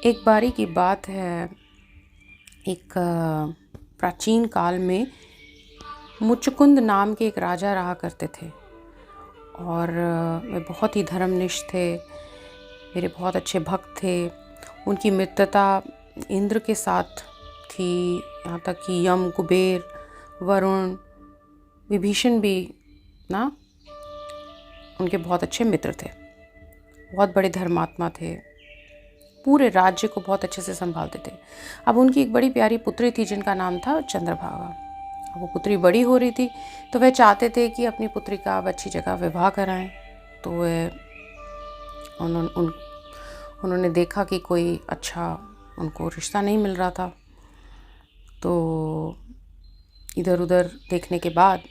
एक बारी की बात है। एक प्राचीन काल में मुचकुंद नाम के एक राजा रहा करते थे और वे बहुत ही धर्मनिष्ठ थे। मेरे बहुत अच्छे भक्त थे। उनकी मित्रता इंद्र के साथ थी, यहाँ तक कि यम, कुबेर, वरुण, विभीषण भी ना उनके बहुत अच्छे मित्र थे। बहुत बड़े धर्मात्मा थे, पूरे राज्य को बहुत अच्छे से संभालते थे। अब उनकी एक बड़ी प्यारी पुत्री थी जिनका नाम था चंद्रभागा। अब वो पुत्री बड़ी हो रही थी तो वह चाहते थे कि अपनी पुत्री का अब अच्छी जगह विवाह कराएं। तो वह उन्होंने देखा कि कोई अच्छा उनको रिश्ता नहीं मिल रहा था। तो इधर उधर देखने के बाद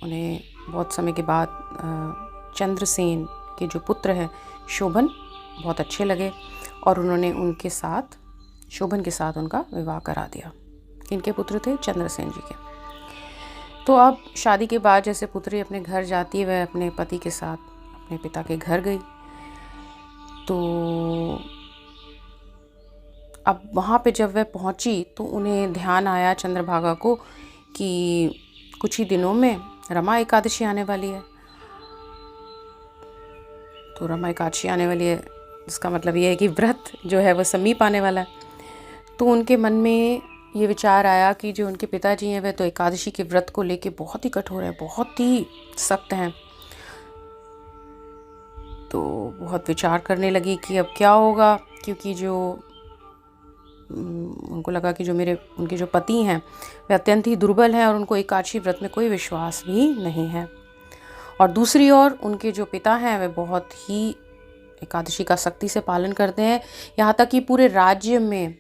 उन्हें बहुत समय के बाद चंद्रसेन के जो पुत्र हैं शोभन बहुत अच्छे लगे और उन्होंने शोभन के साथ उनका विवाह करा दिया। इनके पुत्र थे चंद्रसेन जी के। तो अब शादी के बाद जैसे पुत्री अपने घर जाती है, वह अपने पति के साथ अपने पिता के घर गई। तो अब वहाँ पे जब वह पहुँची तो उन्हें ध्यान आया चंद्रभागा को कि कुछ ही दिनों में रमा एकादशी आने वाली है। तो रमा एकादशी आने वाली है, इसका मतलब ये है कि व्रत जो है वो समीप आने वाला है। तो उनके मन में ये विचार आया कि जो उनके पिताजी हैं वह तो एकादशी के व्रत को लेके बहुत ही कठोर है, बहुत ही सख्त हैं। तो बहुत विचार करने लगी कि अब क्या होगा, क्योंकि जो उनको लगा कि जो उनके जो पति हैं वे अत्यंत ही दुर्बल हैं और उनको एकादशी व्रत में कोई विश्वास भी नहीं है। और दूसरी ओर उनके जो पिता हैं वे बहुत ही एकादशी का सख्ती से पालन करते हैं। यहाँ तक कि पूरे राज्य में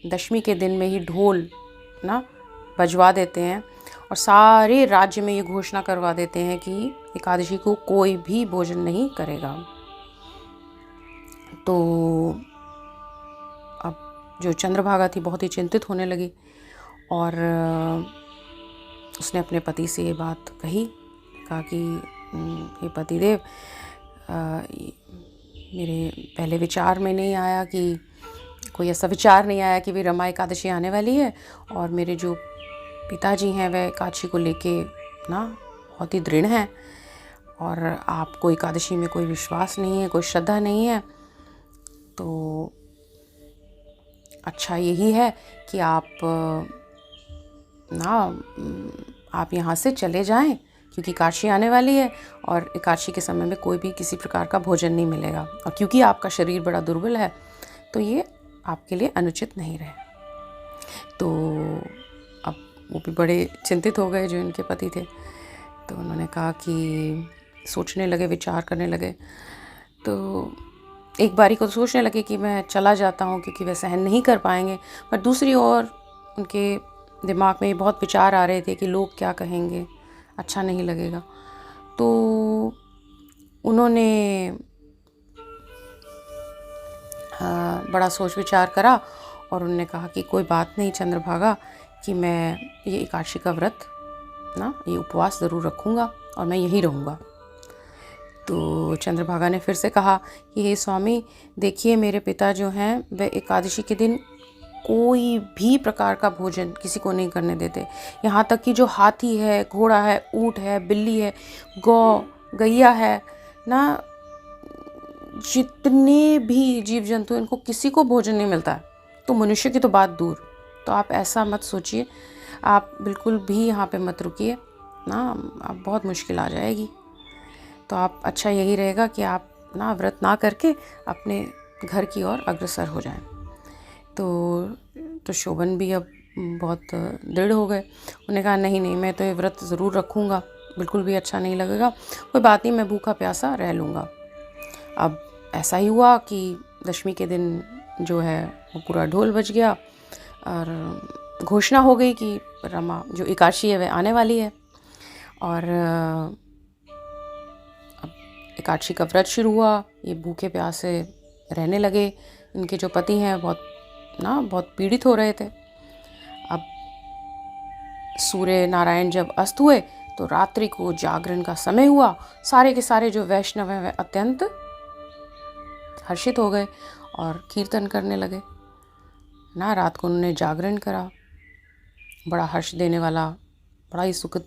दशमी के दिन में ही ढोल बजवा देते हैं और सारे राज्य में ये घोषणा करवा देते हैं कि एकादशी को कोई भी भोजन नहीं करेगा। तो अब जो चंद्रभागा थी बहुत ही चिंतित होने लगी और उसने अपने पति से ये बात कहा कि हे पतिदेव, मेरे पहले विचार में नहीं आया कि कोई ऐसा विचार नहीं आया कि भी रमा एकादशी आने वाली है और मेरे जो पिताजी हैं वह एकादशी को लेके बहुत ही दृढ़ हैं और आपको एकादशी में कोई विश्वास नहीं है, कोई श्रद्धा नहीं है। तो अच्छा यही है कि आप यहाँ से चले जाएं, क्योंकि एकादशी आने वाली है और एकादशी के समय में कोई भी किसी प्रकार का भोजन नहीं मिलेगा और क्योंकि आपका शरीर बड़ा दुर्बल है तो ये आपके लिए अनुचित नहीं रहे। तो अब वो भी बड़े चिंतित हो गए जो इनके पति थे। तो उन्होंने कहा कि सोचने लगे, विचार करने लगे। तो एक बारी को सोचने लगे कि मैं चला जाता हूँ क्योंकि वे सहन नहीं कर पाएंगे, पर दूसरी ओर उनके दिमाग में बहुत विचार आ रहे थे कि लोग क्या कहेंगे, अच्छा नहीं लगेगा। तो उन्होंने बड़ा सोच विचार करा और उन्होंने कहा कि कोई बात नहीं चंद्रभागा, कि मैं ये एकादशी का व्रत ये उपवास ज़रूर रखूँगा और मैं यहीं रहूँगा। तो चंद्रभागा ने फिर से कहा कि हे स्वामी, देखिए मेरे पिता जो हैं वे एकादशी के दिन कोई भी प्रकार का भोजन किसी को नहीं करने देते। यहाँ तक कि जो हाथी है, घोड़ा है, ऊँट है, बिल्ली है, गौ, गैया है जितने भी जीव जंतु, इनको किसी को भोजन नहीं मिलता है। तो मनुष्य की तो बात दूर। तो आप ऐसा मत सोचिए, आप बिल्कुल भी यहाँ पे मत रुकिए आप बहुत मुश्किल आ जाएगी। तो आप अच्छा यही रहेगा कि आप व्रत ना करके अपने घर की ओर अग्रसर हो जाएं। तो शोभन भी अब बहुत दृढ़ हो गए। उन्होंने कहा नहीं, मैं तो ये व्रत ज़रूर रखूँगा, बिल्कुल भी अच्छा नहीं लगेगा, कोई बात नहीं, मैं भूखा प्यासा रह लूँगा। अब ऐसा ही हुआ कि दशमी के दिन जो है वो पूरा ढोल बज गया और घोषणा हो गई कि रमा जो एकादशी है वह आने वाली है। और अब एकादशी का व्रत शुरू हुआ। ये भूखे प्यासे रहने लगे। इनके जो पति हैं बहुत पीड़ित हो रहे थे। अब सूर्य नारायण जब अस्त हुए तो रात्रि को जागरण का समय हुआ। सारे के सारे जो वैष्णव हैं वे अत्यंत हर्षित हो गए और कीर्तन करने लगे। ना। रात को उन्होंने जागरण करा, बड़ा हर्ष देने वाला, बड़ा ही सुखद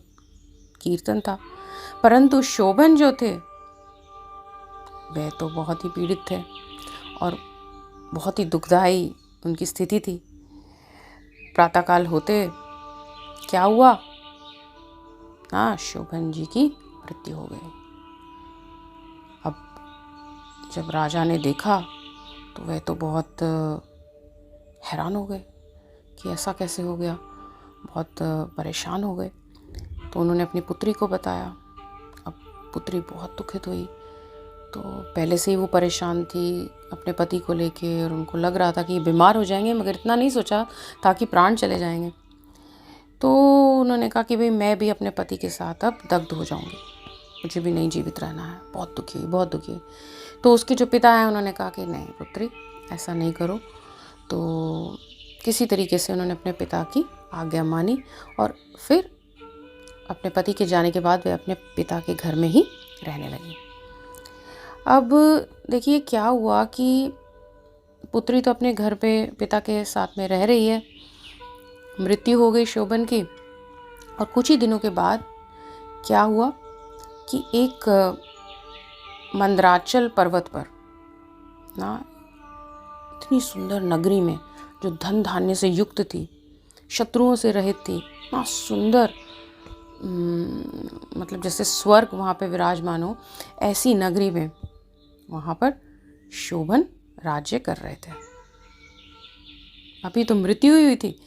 कीर्तन था। परंतु शोभन जो थे वे तो बहुत ही पीड़ित थे और बहुत ही दुखदाई उनकी स्थिति थी। प्रातःकाल होते क्या हुआ? हाँ, शोभन जी की मृत्यु हो गई। अब जब राजा ने देखा तो वह तो बहुत हैरान हो गए कि ऐसा कैसे हो गया, बहुत परेशान हो गए। तो उन्होंने अपनी पुत्री को बताया। अब पुत्री बहुत दुखित हुई, तो पहले से ही वो परेशान थी अपने पति को लेके और उनको लग रहा था कि बीमार हो जाएंगे, मगर इतना नहीं सोचा था कि प्राण चले जाएंगे। तो उन्होंने कहा कि भाई मैं भी अपने पति के साथ अब दग्ध हो जाऊंगी, मुझे भी नहीं जीवित रहना है। बहुत दुखी हुई, बहुत दुखी हुई। तो उसके जो पिता हैं उन्होंने कहा कि नहीं पुत्री, ऐसा नहीं करो। तो किसी तरीके से उन्होंने अपने पिता की आज्ञा मानी और फिर अपने पति के जाने के बाद वे अपने पिता के घर में ही रहने लगी। अब देखिए क्या हुआ कि पुत्री तो अपने घर पे पिता के साथ में रह रही है, मृत्यु हो गई शोभन की। और कुछ ही दिनों के बाद क्या हुआ कि एक मंदराचल पर्वत पर ना, इतनी सुंदर नगरी में जो धन धान्य से युक्त थी, शत्रुओं से रहित थी, इतना सुंदर, मतलब जैसे स्वर्ग वहाँ पे विराजमान हो, ऐसी नगरी में वहाँ पर शोभन राज्य कर रहे थे। अभी तो मृत्यु हुई थी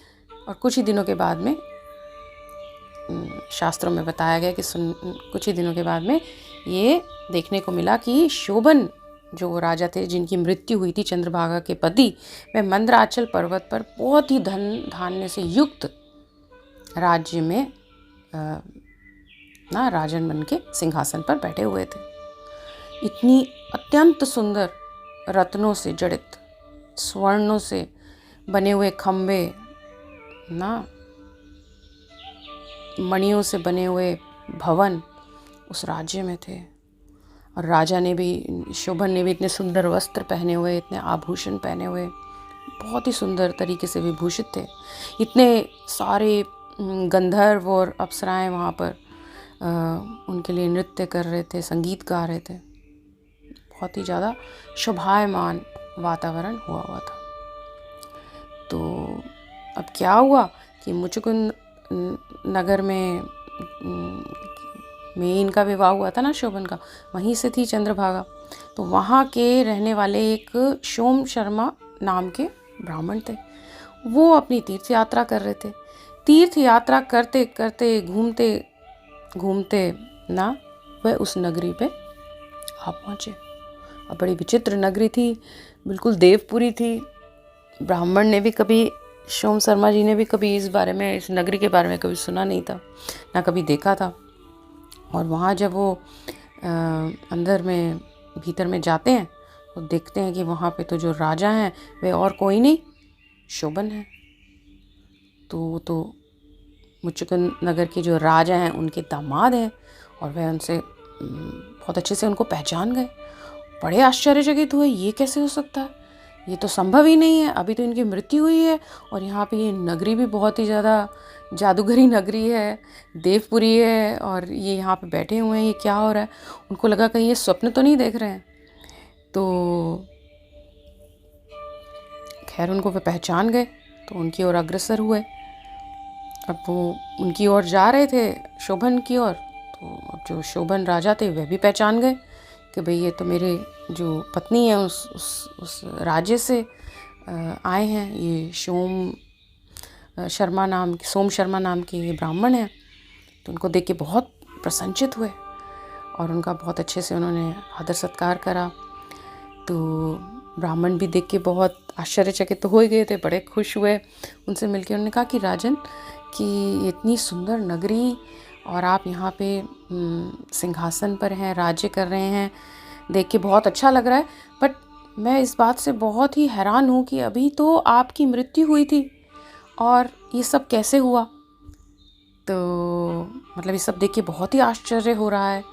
और कुछ ही दिनों के बाद में शास्त्रों में बताया गया कि कुछ ही दिनों के बाद में ये देखने को मिला कि शोभन जो राजा थे जिनकी मृत्यु हुई थी, चंद्रभागा के पति, वे मंदराचल पर्वत पर बहुत ही धन धान्य से युक्त राज्य में ना राजन बन के सिंहासन पर बैठे हुए थे। इतनी अत्यंत सुंदर रत्नों से जड़ित, स्वर्णों से बने हुए खंबे ना, मणियों से बने हुए भवन उस राज्य में थे। और राजा ने भी, शोभन ने भी इतने सुंदर वस्त्र पहने हुए, इतने आभूषण पहने हुए, बहुत ही सुंदर तरीके से विभूषित थे। इतने सारे गंधर्व और अप्सराएं वहाँ पर उनके लिए नृत्य कर रहे थे, संगीत गा रहे थे। बहुत ही ज़्यादा शोभायमान वातावरण हुआ था। तो अब क्या हुआ कि मुचुकुंद नगर में इनका विवाह हुआ था ना शोभन का, वहीं से थी चंद्रभागा। तो वहाँ के रहने वाले एक सोम शर्मा नाम के ब्राह्मण थे। वो अपनी तीर्थ यात्रा कर रहे थे। तीर्थ यात्रा करते करते, घूमते घूमते ना, वह उस नगरी पे आ पहुँचे। अब बड़ी विचित्र नगरी थी, बिल्कुल देवपुरी थी। ब्राह्मण ने भी कभी, सोम शर्मा जी ने भी कभी इस बारे में, इस नगरी के बारे में कभी सुना नहीं था, ना कभी देखा था। और वहाँ जब वो अंदर में, भीतर में जाते हैं तो देखते हैं कि वहाँ पे तो जो राजा हैं वे और कोई नहीं, शोभन है। तो वो तो मुचुकुंद नगर के जो राजा हैं उनके दामाद हैं और वह उनसे बहुत अच्छे से उनको पहचान गए। बड़े आश्चर्यचकित हुए, ये कैसे हो सकता है, ये तो संभव ही नहीं है, अभी तो इनकी मृत्यु हुई है और यहाँ पे ये नगरी भी बहुत ही ज़्यादा जादूगरी नगरी है, देवपुरी है, और ये यहाँ पे बैठे हुए हैं, ये क्या हो रहा है। उनको लगा कहीं ये स्वप्न तो नहीं देख रहे हैं। तो खैर उनको वे पहचान गए तो उनकी ओर अग्रसर हुए। अब वो उनकी ओर जा रहे थे, शोभन की ओर। तो अब जो शोभन राजा थे वह भी पहचान गए कि भाई ये तो मेरे जो पत्नी है उस राज्य से आए हैं, ये सोम शर्मा नाम के ये ब्राह्मण हैं। तो उनको देख के बहुत प्रसन्नचित हुए और उनका बहुत अच्छे से उन्होंने आदर सत्कार करा। तो ब्राह्मण भी देख के बहुत आश्चर्यचकित तो हो ही गए थे, बड़े खुश हुए उनसे मिलके। उन्होंने कहा कि राजन, कि इतनी सुंदर नगरी और आप यहाँ पे सिंहासन पर हैं, राज्य कर रहे हैं, देख के बहुत अच्छा लग रहा है। बट मैं इस बात से बहुत ही हैरान हूँ कि अभी तो आपकी मृत्यु हुई थी और ये सब कैसे हुआ। तो मतलब ये सब देख के बहुत ही आश्चर्य हो रहा है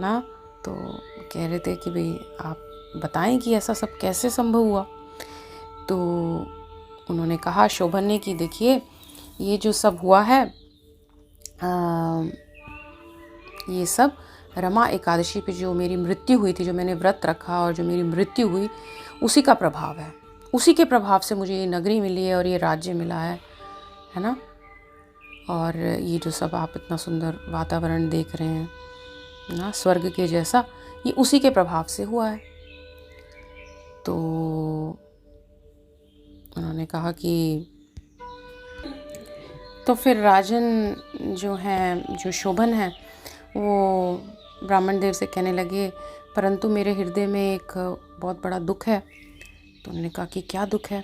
ना। तो कह रहे थे कि भाई आप बताएं कि ऐसा सब कैसे संभव हुआ। तो उन्होंने कहा शोभन ने कि देखिए ये जो सब हुआ है ये सब रमा एकादशी पे जो मेरी मृत्यु हुई थी, जो मैंने व्रत रखा और जो मेरी मृत्यु हुई, उसी का प्रभाव है। उसी के प्रभाव से मुझे ये नगरी मिली है और ये राज्य मिला है ना। और ये जो सब आप इतना सुंदर वातावरण देख रहे हैं ना, स्वर्ग के जैसा, ये उसी के प्रभाव से हुआ है। तो उन्होंने कहा कि तो फिर राजन जो हैं, जो शोभन है, वो ब्राह्मण देव से कहने लगे परंतु मेरे हृदय में एक बहुत बड़ा दुख है। तो उन्होंने कहा कि क्या दुख है?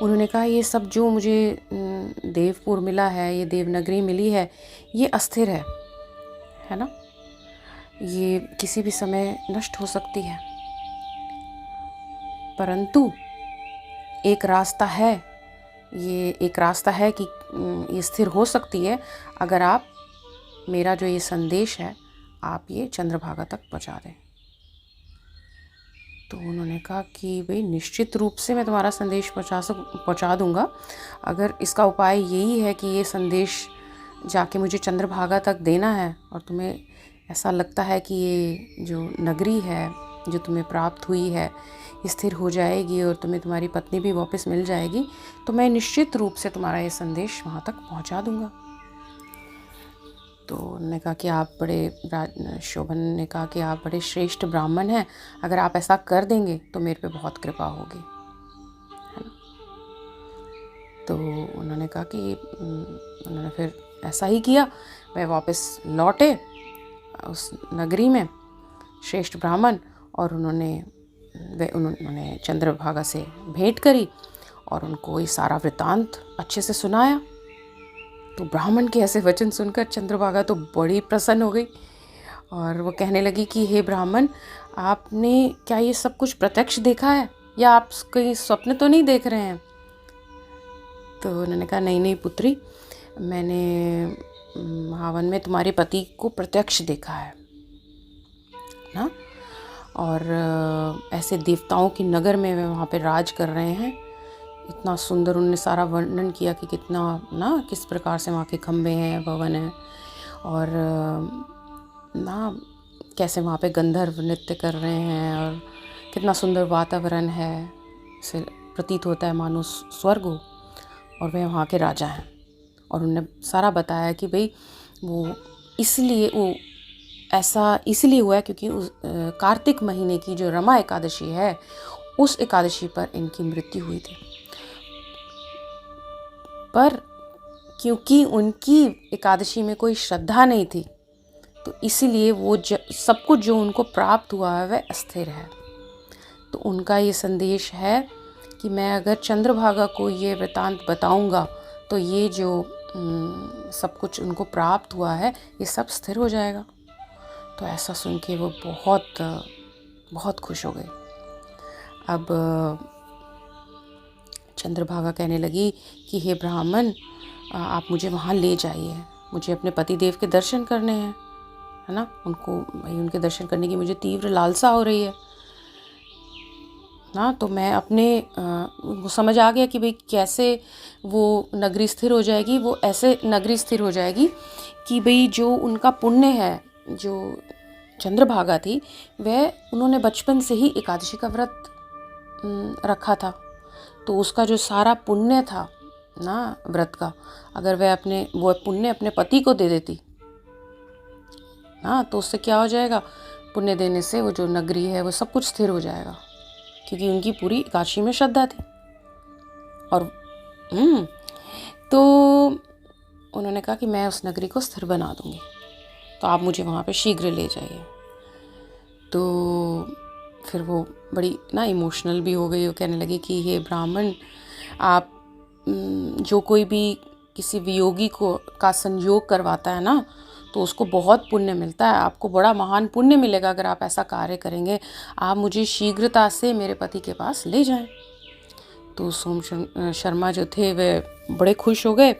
उन्होंने कहा ये सब जो मुझे देवपुर मिला है, ये देवनगरी मिली है, ये अस्थिर है ना, ये किसी भी समय नष्ट हो सकती है। परंतु एक रास्ता है, ये एक रास्ता है कि ये स्थिर हो सकती है अगर आप मेरा जो ये संदेश है आप ये चंद्रभागा तक पहुंचा दें। तो उन्होंने कहा कि भाई निश्चित रूप से मैं तुम्हारा संदेश पहुंचा दूंगा। अगर इसका उपाय यही है कि ये संदेश जाके मुझे चंद्रभागा तक देना है और तुम्हें ऐसा लगता है कि ये जो नगरी है जो तुम्हें प्राप्त हुई है स्थिर हो जाएगी और तुम्हें तुम्हारी पत्नी भी वापस मिल जाएगी, तो मैं निश्चित रूप से तुम्हारा ये संदेश वहाँ तक पहुँचा दूँगा। तो उन्होंने कहा कि आप बड़े शोभन ने कहा कि आप बड़े श्रेष्ठ ब्राह्मण हैं, अगर आप ऐसा कर देंगे तो मेरे पे बहुत कृपा होगी, है ना। तो उन्होंने कहा कि उन्होंने फिर ऐसा ही किया। वह वापस लौटे उस नगरी में श्रेष्ठ ब्राह्मण, और उन्होंने चंद्रभागा से भेंट करी और उनको ये सारा वृतांत अच्छे से सुनाया। तो ब्राह्मण के ऐसे वचन सुनकर चंद्रभागा तो बड़ी प्रसन्न हो गई और वो कहने लगी कि हे ब्राह्मण, आपने क्या ये सब कुछ प्रत्यक्ष देखा है या आप कहीं स्वप्न तो नहीं देख रहे हैं? तो उन्होंने कहा नहीं नहीं पुत्री, मैंने हवन में तुम्हारे पति को प्रत्यक्ष देखा है ना, और ऐसे देवताओं की नगर में वे वहाँ पे राज कर रहे हैं। इतना सुंदर उन्होंने सारा वर्णन किया कि कितना ना, किस प्रकार से वहाँ के खम्भे हैं, भवन हैं, और ना कैसे वहाँ पे गंधर्व नृत्य कर रहे हैं और कितना सुंदर वातावरण है, इसे प्रतीत होता है मानो स्वर्ग हो, और वे वहाँ के राजा हैं। और उन्होंने सारा बताया कि भाई वो ऐसा इसलिए हुआ है क्योंकि उस कार्तिक महीने की जो रमा एकादशी है, उस एकादशी पर इनकी मृत्यु हुई थी। पर क्योंकि उनकी एकादशी में कोई श्रद्धा नहीं थी, तो इसीलिए वो सब कुछ जो उनको प्राप्त हुआ है वह अस्थिर है। तो उनका ये संदेश है कि मैं अगर चंद्रभागा को ये वृतांत बताऊंगा तो ये जो सब कुछ उनको प्राप्त हुआ है ये सब स्थिर हो जाएगा। तो ऐसा सुन के वो बहुत बहुत खुश हो गए। अब चंद्रभागा कहने लगी कि हे ब्राह्मण, आप मुझे वहाँ ले जाइए, मुझे अपने पति देव के दर्शन करने हैं, है ना। उनके दर्शन करने की मुझे तीव्र लालसा हो रही है ना। तो मैं वो समझ आ गया कि भाई कैसे वो नगरी स्थिर हो जाएगी। वो ऐसे नगरी स्थिर हो जाएगी कि भाई जो उनका पुण्य है, जो चंद्रभागा थी, वह उन्होंने बचपन से ही एकादशी का व्रत रखा था। तो उसका जो सारा पुण्य था ना व्रत का, अगर वो पुण्य अपने पति को दे देती ना, तो उससे क्या हो जाएगा, पुण्य देने से वो जो नगरी है वो सब कुछ स्थिर हो जाएगा, क्योंकि उनकी पूरी एकादशी में श्रद्धा थी। और तो उन्होंने कहा कि मैं उस नगरी को स्थिर बना दूंगी, तो आप मुझे वहाँ पे शीघ्र ले जाइए। तो फिर वो बड़ी ना इमोशनल भी हो गई। वो कहने लगी कि हे ब्राह्मण, आप जो कोई भी किसी वियोगी का संयोग करवाता है ना, तो उसको बहुत पुण्य मिलता है। आपको बड़ा महान पुण्य मिलेगा अगर आप ऐसा कार्य करेंगे। आप मुझे शीघ्रता से मेरे पति के पास ले जाएं। तो सोम शर्मा जो थे वे बड़े खुश हो गए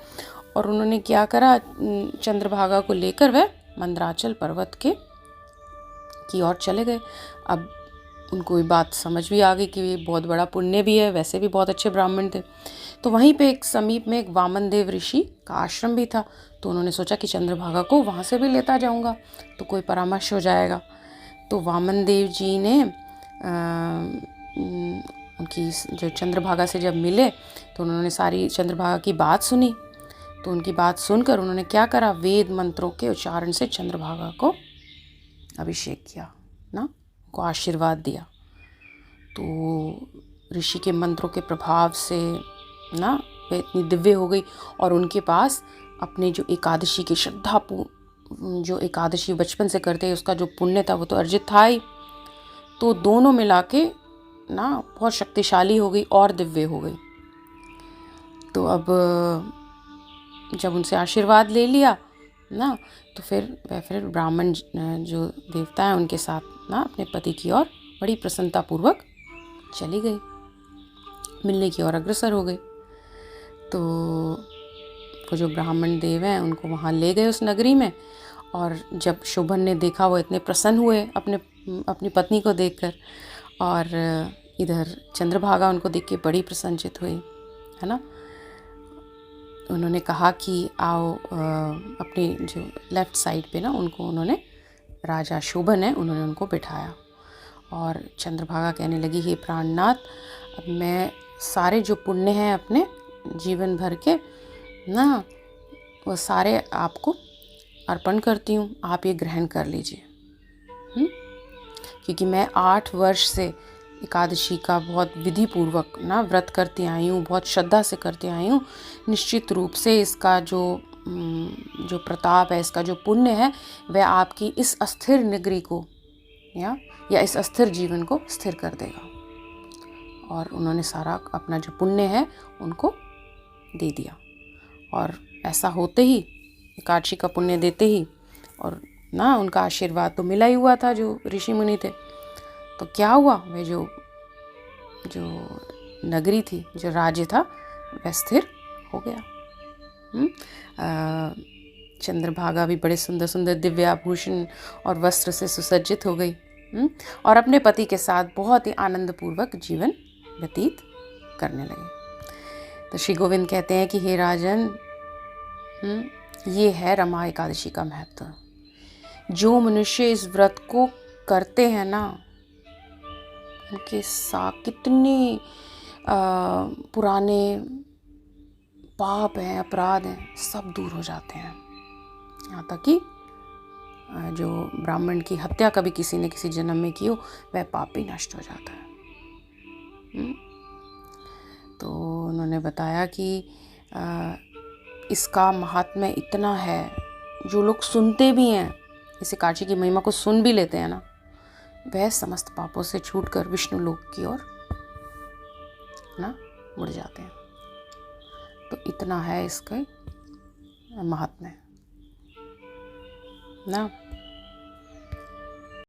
और उन्होंने क्या करा, चंद्रभागा को लेकर वह मंदराचल पर्वत की ओर चले गए। अब उनको ये बात समझ भी आ गई कि ये बहुत बड़ा पुण्य भी है, वैसे भी बहुत अच्छे ब्राह्मण थे। तो वहीं पे एक समीप में एक वामन देव ऋषि का आश्रम भी था, तो उन्होंने सोचा कि चंद्रभागा को वहाँ से भी लेता जाऊँगा तो कोई परामर्श हो जाएगा। तो वामन देव जी ने उनकी जो चंद्रभागा से जब मिले तो उन्होंने सारी चंद्रभागा की बात सुनी। तो उनकी बात सुनकर उन्होंने क्या करा, वेद मंत्रों के उच्चारण से चंद्रभागा को अभिषेक किया ना, को आशीर्वाद दिया। तो ऋषि के मंत्रों के प्रभाव से ना वे इतनी दिव्य हो गई और उनके पास अपने जो एकादशी की जो एकादशी बचपन से करते हैं उसका जो पुण्य था वो तो अर्जित था ही। तो दोनों मिला के ना बहुत शक्तिशाली हो गई और दिव्य हो गई। तो अब जब उनसे आशीर्वाद ले लिया ना, तो फिर ब्राह्मण जो देवता है उनके साथ ना अपने पति की ओर बड़ी प्रसन्नतापूर्वक चली गई, मिलने की ओर अग्रसर हो गई। तो वो जो ब्राह्मण देव हैं उनको वहाँ ले गए उस नगरी में, और जब शोभन ने देखा वो इतने प्रसन्न हुए अपनी पत्नी को देखकर, और इधर चंद्रभागा उनको देख के बड़ी प्रसन्नचित हुई, है ना। उन्होंने कहा कि आओ, अपने जो लेफ़्ट साइड पे ना उन्होंने राजा शोभन है उन्होंने उनको बिठाया, और चंद्रभागा कहने लगी, हे प्राणनाथ, अब मैं सारे जो पुण्य हैं अपने जीवन भर के ना वो सारे आपको अर्पण करती हूँ, आप ये ग्रहण कर लीजिए। क्योंकि मैं 8 वर्ष से एकादशी का बहुत विधि पूर्वक ना व्रत करती आई हूँ, बहुत श्रद्धा से करती आई हूँ। निश्चित रूप से इसका जो प्रताप है, इसका जो पुण्य है, वह आपकी इस अस्थिर नगरी को या इस अस्थिर जीवन को स्थिर कर देगा। और उन्होंने सारा अपना जो पुण्य है उनको दे दिया, और ऐसा होते ही एकादशी का पुण्य देते ही और ना उनका आशीर्वाद तो मिला ही हुआ था जो ऋषि मुनि थे। तो क्या हुआ, वह जो नगरी थी, जो राज्य था, वह स्थिर हो गया। चंद्रभागा भी बड़े सुंदर सुंदर दिव्य आभूषण और वस्त्र से सुसज्जित हो गई, और अपने पति के साथ बहुत ही आनंदपूर्वक जीवन व्यतीत करने लगे। तो श्री गोविंद कहते हैं कि हे राजन, ये है रमा एकादशी का महत्व। जो मनुष्य इस व्रत को करते हैं ना, उनके साथ कितने पुराने पाप हैं, अपराध हैं, सब दूर हो जाते हैं। यहाँ तक कि जो ब्राह्मण की हत्या कभी किसी ने किसी जन्म में की हो, वह पाप भी नष्ट हो जाता है। तो उन्होंने बताया कि इसका महात्म्य इतना है, जो लोग सुनते भी हैं, इस एकादशी की महिमा को सुन भी लेते हैं ना, वह समस्त पापों से छूटकर विष्णु लोक की ओर ना मुड़ जाते हैं। तो इतना है इसका महात्म्य ना।